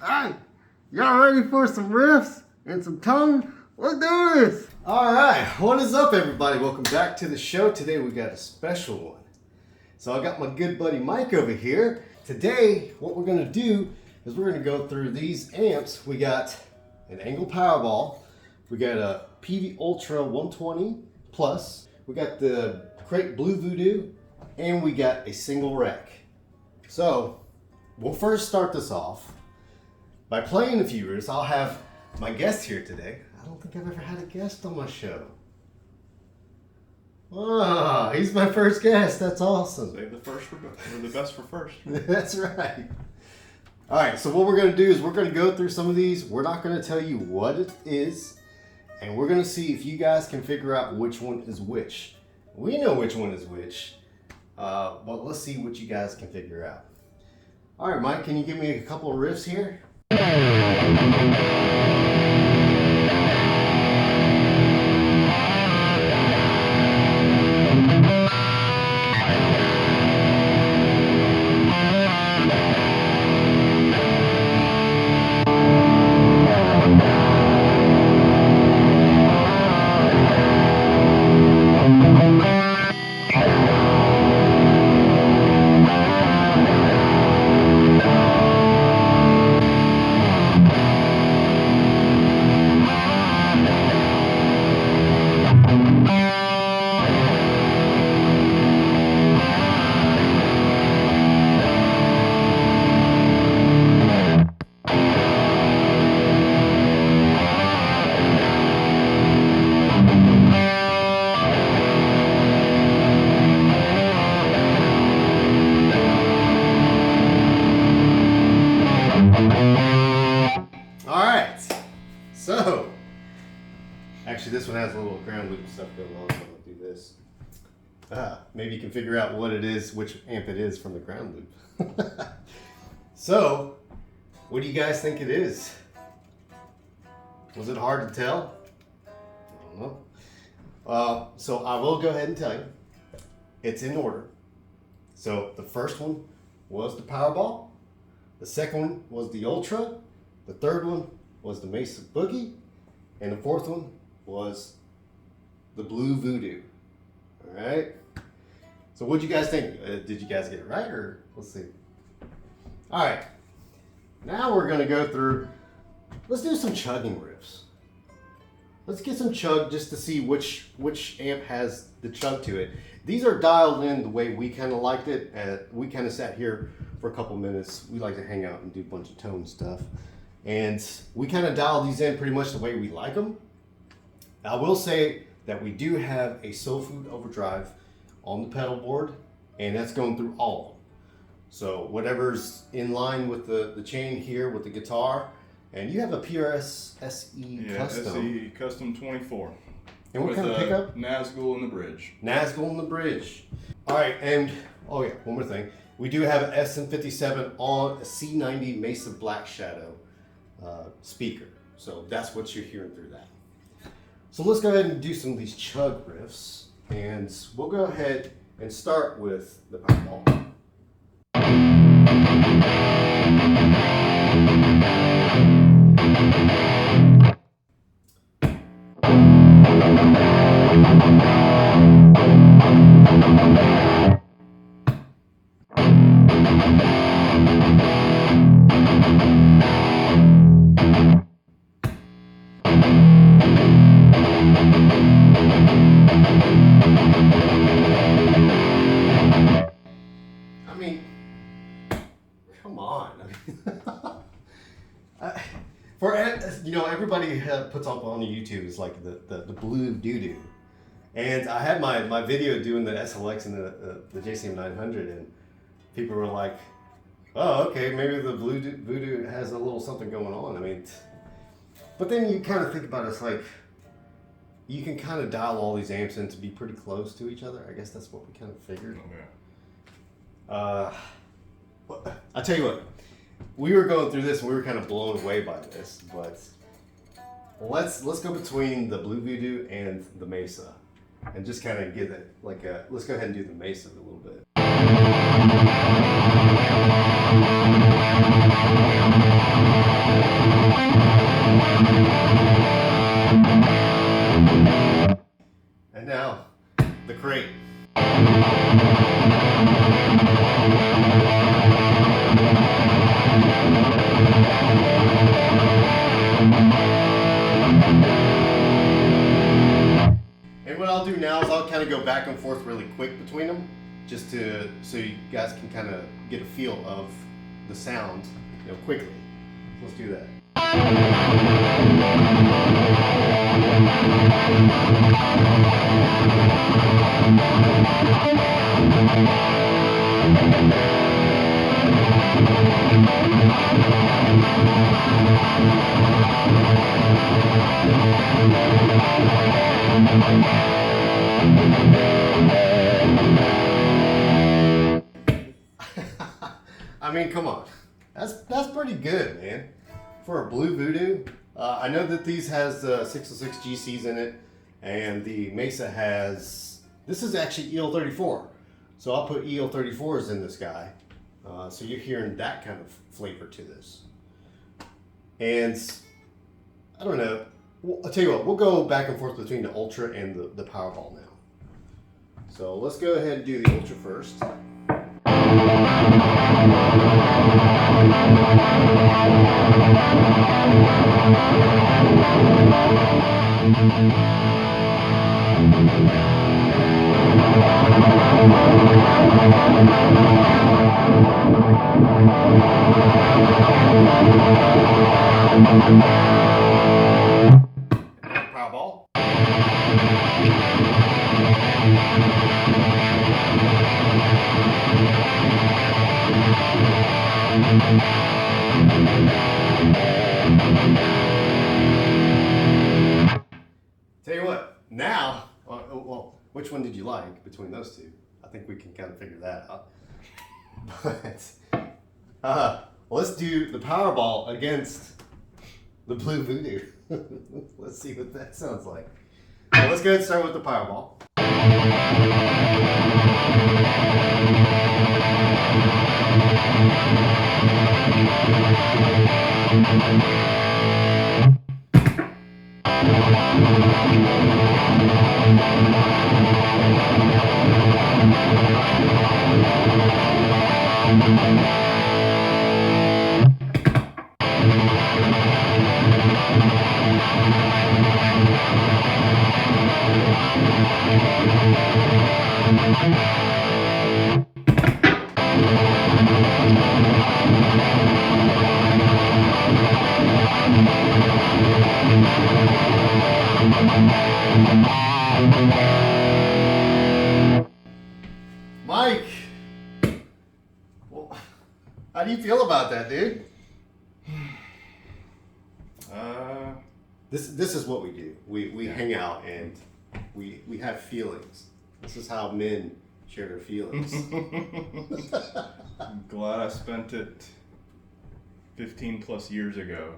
Hey, y'all ready for some riffs and some tone? Let's do this. All right, what is up, everybody? Welcome back to the show. Today we got a special one. So I got my good buddy Mike over here. Today, what we're gonna do is we're gonna go through these amps. We got an ENGL Powerball. We got a PV Ultra 120 Plus. We got the Crate Blue Voodoo, and we got a single rack. So we'll first start this off by playing a few riffs. I'll have my guest here today. I don't think I've ever had a guest on my show. Ah, he's my first guest. That's awesome. Save the first for the best for first. That's right. All right, so what we're going to do is we're going to go through some of these. We're not going to tell you what it is, and we're going to see if you guys can figure out which one is which. We know which one is which, but let's see what you guys can figure out. All right, Mike, can you give me a couple of riffs here? Actually, this one has a little ground loop stuff going on, so I'm going to do this. Maybe you can figure out what it is, which amp it is from the ground loop. So, what do you guys think it is? Was it hard to tell? I don't know. So I will go ahead and tell you. It's in order. So the first one was the Powerball. The second one was the Ultra. The third one was the Mesa Boogie. And the fourth one was the Blue Voodoo. All right. So what'd you guys think? Did you guys get it right, or let's see? All right. Now we're gonna go through. Let's do some chugging riffs. Let's get some chug just to see which amp has the chug to it. These are dialed in the way we kind of liked it. We kind of sat here for a couple minutes. We like to hang out and do a bunch of tone stuff. And we kind of dial these in pretty much the way we like them. I will say that we do have a Soul Food overdrive on the pedal board, and that's going through all of them. So whatever's in line with the chain here with the guitar, and you have a PRS SE Custom. SE Custom 24. And what kind of pickup? Nazgul in the bridge. Nazgul in the bridge. All right, and oh yeah, one more thing. We do have an SM57 on a C90 Mesa Black Shadow speaker. So that's what you're hearing through that. So let's go ahead and do some of these chug riffs, and we'll go ahead and start with the Powerball. I mean, come on. For everybody puts up on YouTube is like the blue doo-doo, and I had my video doing the SLX and the JCM 900, and people were like, "Oh, okay, maybe the blue Voodoo has a little something going on." I mean, but then you kind of think about it, it's like you can kind of dial all these amps in to be pretty close to each other. I guess that's what we kind of figured. Okay. I tell you what, we were going through this and we were kind of blown away by this, but let's go between the Blue Voodoo and the Mesa and just kind of give it like a, let's go ahead and do the Mesa a little bit. kind of go back and forth really quick between them, just so you guys can kind of get a feel of the sound, quickly. So let's do that. I mean, come on. That's pretty good, man. For a blue Voodoo. I know that these has 606 GCs in it, and the Mesa has, this is actually EL34. So I'll put EL34s in this guy. So you're hearing that kind of flavor to this. And I don't know. I'll tell you what, we'll go back and forth between the Ultra and the Powerball now. So let's go ahead and do the Ultra first. Powerball. Tell you what, now, well, which one did you like between those two? I think we can kind of figure that out. But let's do the Powerball against the blue Voodoo. Let's see what that sounds like. So let's go ahead and start with the Powerball. Mike, well, how do you feel about that, dude? This is what we do. We hang out and we have feelings. This is how men share their feelings. I'm glad I spent it 15 plus years ago.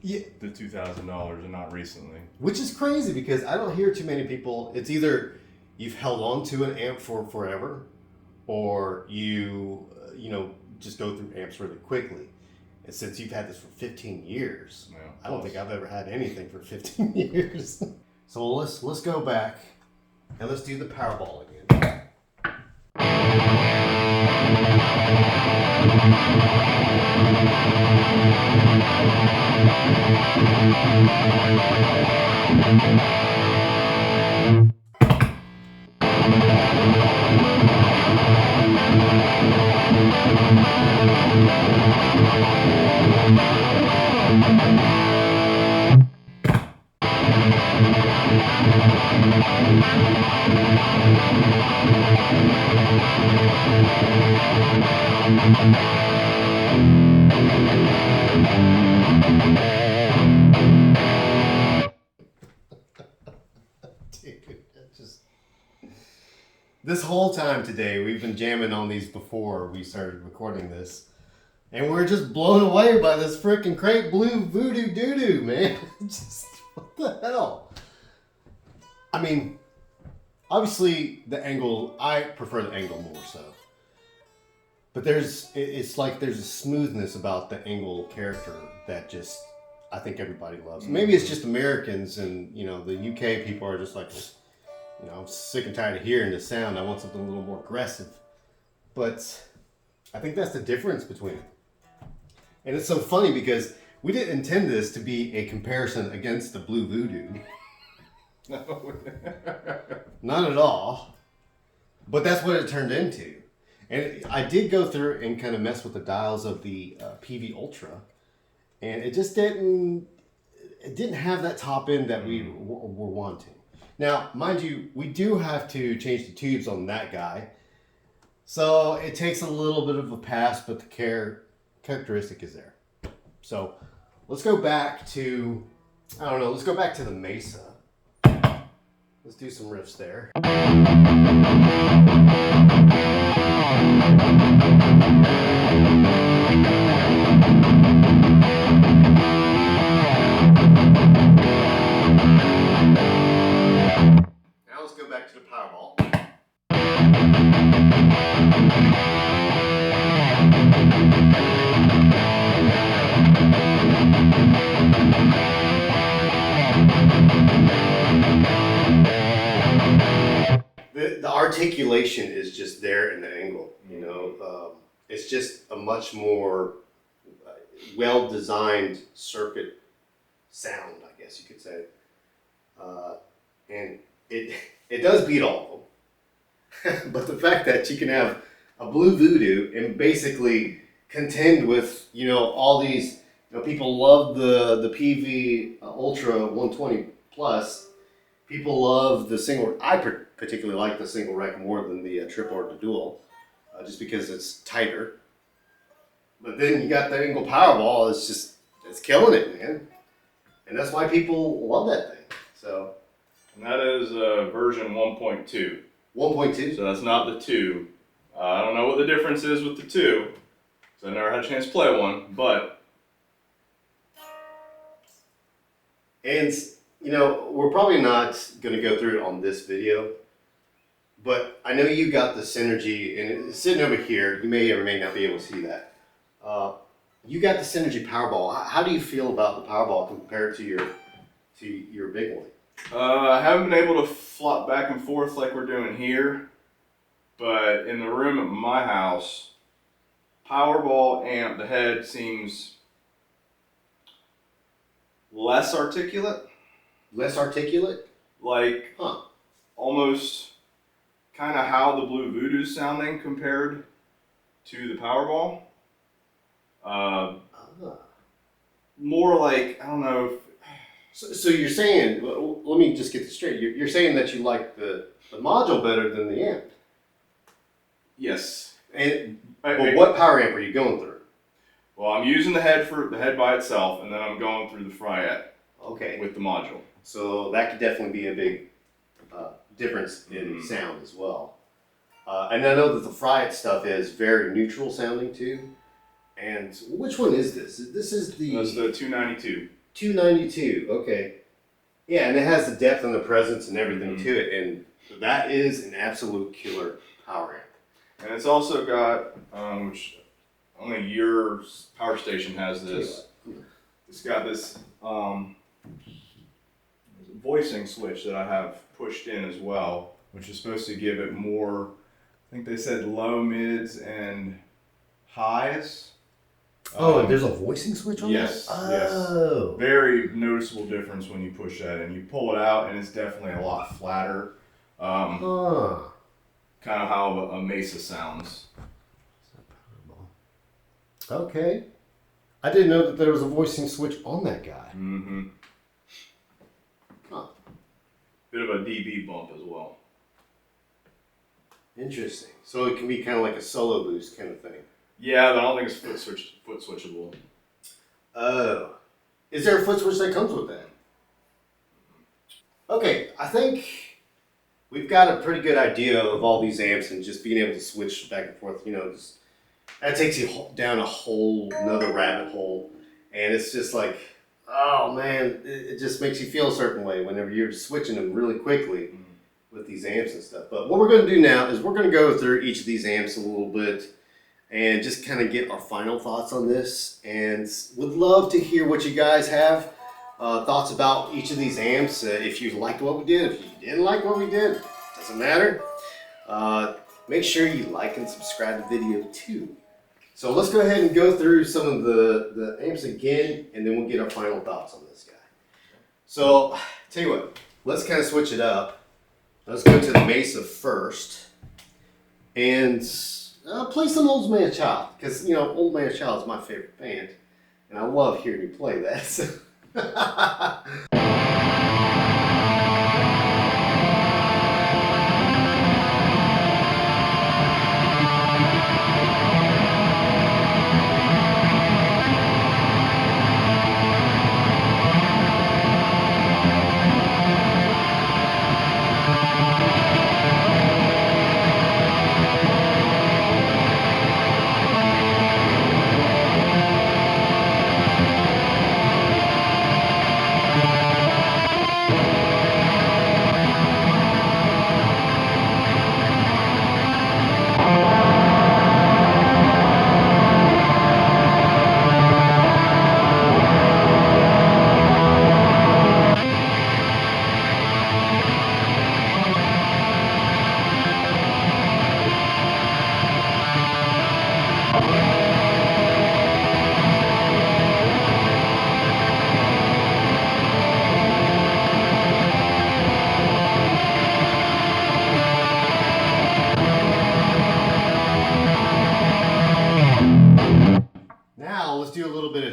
Yeah. The $2,000 and not recently. Which is crazy because I don't hear too many people. It's either you've held on to an amp for forever, or you just go through amps really quickly. And since you've had this for 15 years, Yeah, I don't think I've ever had anything for 15 years. So let's go back and let's do the Powerball again. This whole time today, we've been jamming on these before we started recording this. And we're just blown away by this freaking crate blue Voodoo doo-doo, man. Just, what the hell? I mean, obviously the ENGL, I prefer the ENGL more so. But it's like there's a smoothness about the ENGL character that just, I think everybody loves. Maybe it's just Americans and, the UK people are just like, I'm sick and tired of hearing the sound. I want something a little more aggressive. But I think that's the difference between it. And it's so funny because we didn't intend this to be a comparison against the blue Voodoo. No. Not at all. But that's what it turned into. And I did go through and kind of mess with the dials of the PV Ultra, and it just didn't have that top end that we were wanting. Now, mind you, we do have to change the tubes on that guy, so it takes a little bit of a pass, but the characteristic is there. So let's go back to, I don't know, let's go back to the Mesa. Let's do some riffs there. Now let's go back to the Powerball. The articulation is just there in the ENGL, you know. It's just a much more well-designed circuit sound, I guess you could say. And it does beat all of them. But the fact that you can have a blue Voodoo and basically contend with, you know, all these, you know, people love the PV Ultra 120 Plus. People love the single. I particularly like the single rack more than the triple or the dual, just because it's tighter. But then you got the ENGL Powerball. It's killing it, man. And that's why people love that thing. So. And that is version 1.2. 1.2? So that's not the 2. I don't know what the difference is with the 2, because I never had a chance to play one, but. And, you know, we're probably not going to go through it on this video, but I know you got the Synergy, and it's sitting over here. You may or may not be able to see that. You got the Synergy Powerball. How do you feel about the Powerball compared to your big one? I haven't been able to flop back and forth like we're doing here, but in the room at my house, Powerball amp, the head seems less articulate. Less articulate? Like, almost kind of how the Blue Voodoo's sounding compared to the Powerball. More like, I don't know if... So you're saying, let me just get this straight. You're saying that you like the module better than the amp? Yes. But what power amp are you going through? Well, I'm using the head by itself, and then I'm going through the Fryette. Okay. With the module. So that could definitely be a big difference in sound as well. And I know that the Fryette stuff is very neutral sounding too. And which one is this? This is the... That's the 292. 292, okay. Yeah, and it has the depth and the presence and everything to it. And that is an absolute killer power amp. And it's also got, which only your power station has this. It's got this voicing switch that I have pushed in as well, which is supposed to give it more, I think they said low, mids, and highs. Oh, and there's a voicing switch on yes, that? Oh. Yes. Very noticeable difference when you push that in. You pull it out and it's definitely a lot flatter. Kind of how a Mesa sounds. Okay. I didn't know that there was a voicing switch on that guy. Mm-hmm. Huh. Bit of a dB bump as well. Interesting. So it can be kind of like a solo boost kind of thing. Yeah, but I don't think it's foot switchable. Oh. Is there a foot switch that comes with that? Okay, I think we've got a pretty good idea of all these amps and just being able to switch back and forth. You know, that takes you down a whole another rabbit hole. And it's just like, oh man, it just makes you feel a certain way whenever you're switching them really quickly with these amps and stuff. But what we're going to do now is we're going to go through each of these amps a little bit and just kind of get our final thoughts on this. And would love to hear what you guys have, thoughts about each of these amps. If you liked what we did, if you didn't like what we did, doesn't matter. Make sure you like and subscribe to the video too. So let's go ahead and go through some of the amps again, and then we'll get our final thoughts on this guy. So, tell you what, let's kind of switch it up. Let's go to the Mesa first. And play some Old Man Child. Because, you know, Old Man Child is my favorite band. And I love hearing you play that.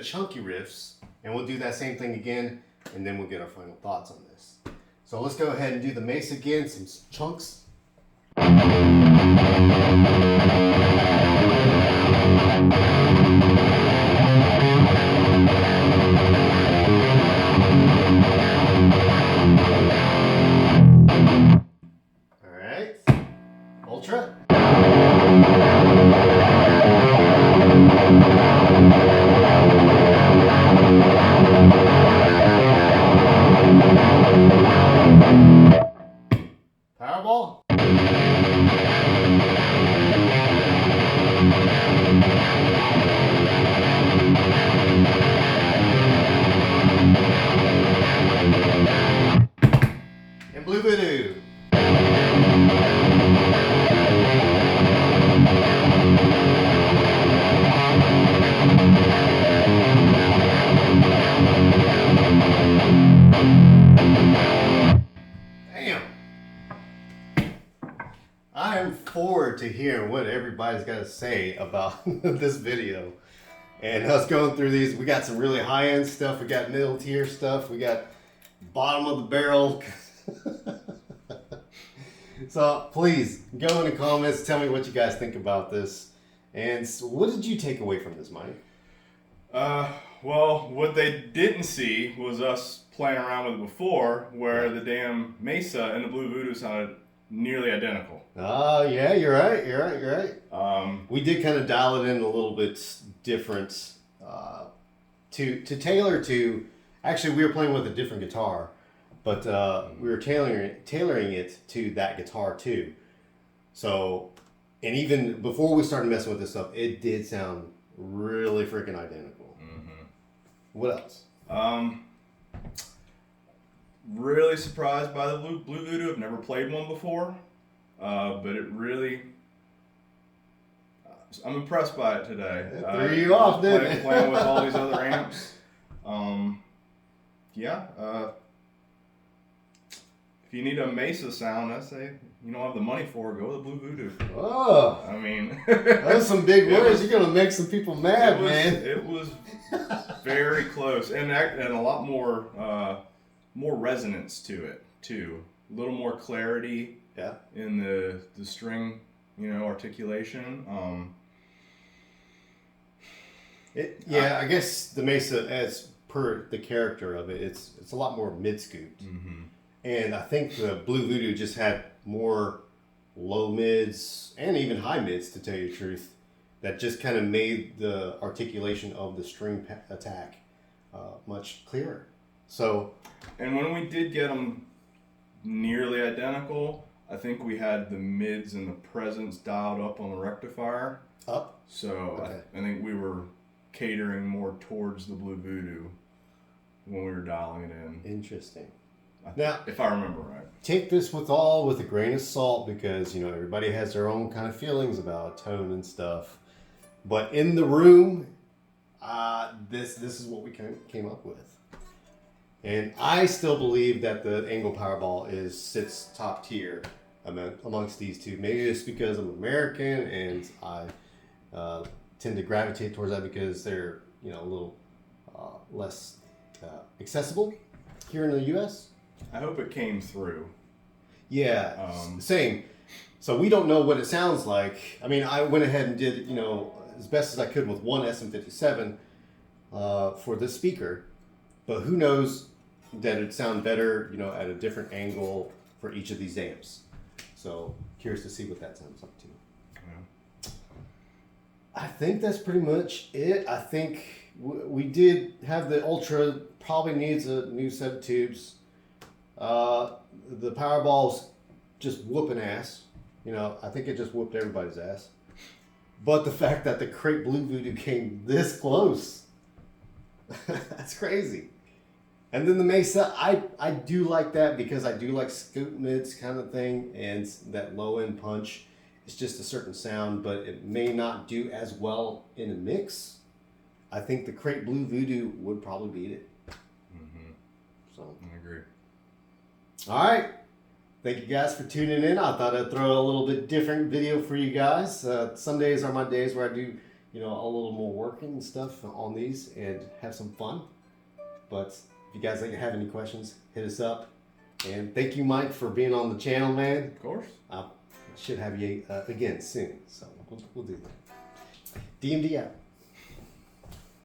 Chunky riffs, and we'll do that same thing again, and then we'll get our final thoughts on this. So let's go ahead and do the Mesa again, some chunks. All right, Ultra. Powerball. And Blue Voodoo. I am forward to hearing what everybody's got to say about this video. And us going through these, we got some really high-end stuff, we got middle tier stuff, we got bottom of the barrel. So please, go in the comments, tell me what you guys think about this. And what did you take away from this, Mike? Well, what they didn't see was us playing around with it before, where the damn Mesa and the Blue Voodoo sounded nearly identical. Oh, yeah, you're right. We did kind of dial it in a little bit different to tailor to. Actually, we were playing with a different guitar, but we were tailoring it to that guitar too. So, and even before we started messing with this stuff, it did sound really freaking identical. Mm-hmm. What else? Really surprised by the Blue Voodoo. I've never played one before, but it really, I'm impressed by it today. It threw you off, didn't it? Playing with all these other amps. If you need a Mesa sound, I say you don't have the money for it, go to the Blue Voodoo. Oh, I mean, those some big words. You're gonna make some people mad, man. It was very close, and a lot more resonance to it too. A little more clarity. Yeah. In the string, articulation. I guess the Mesa, as per the character of it, it's a lot more mid-scooped. Mm-hmm. And I think the Blue Voodoo just had more low mids and even high mids, to tell you the truth, that just kind of made the articulation of the string attack much clearer. So, and when we did get them nearly identical, I think we had the mids and the presence dialed up on the rectifier. Up? So okay. I think we were catering more towards the Blue Voodoo when we were dialing it in. Interesting. Now, if I remember right. Take this with a grain of salt, because everybody has their own kind of feelings about tone and stuff. But in the room, this is what we came up with. And I still believe that the ENGL Powerball sits top tier amongst these two. Maybe it's because I'm American and I tend to gravitate towards that because they're a little less accessible here in the U.S. I hope it came through. Yeah, same. So we don't know what it sounds like. I mean, I went ahead and did as best as I could with one SM57 for this speaker, but who knows that it'd sound better, at a different angle for each of these amps. So curious to see what that sounds like too. Yeah. I think that's pretty much it. I think we did have the Ultra, probably needs a new set of tubes. The Powerball's just whooping ass. I think it just whooped everybody's ass. But the fact that the Crate Blue Voodoo came this close, that's crazy. And then the Mesa, I do like that because I do like scoop mids kind of thing, and that low end punch. It's just a certain sound, but it may not do as well in a mix. I think the Crate Blue Voodoo would probably beat it. Mm-hmm. So I agree. All right. Thank you guys for tuning in. I thought I'd throw a little bit different video for you guys. Some days are my days where I do, a little more working and stuff on these and have some fun. But if you guys have any questions, hit us up. And thank you, Mike, for being on the channel, man. Of course. I should have you again soon. So we'll do that. DMD out.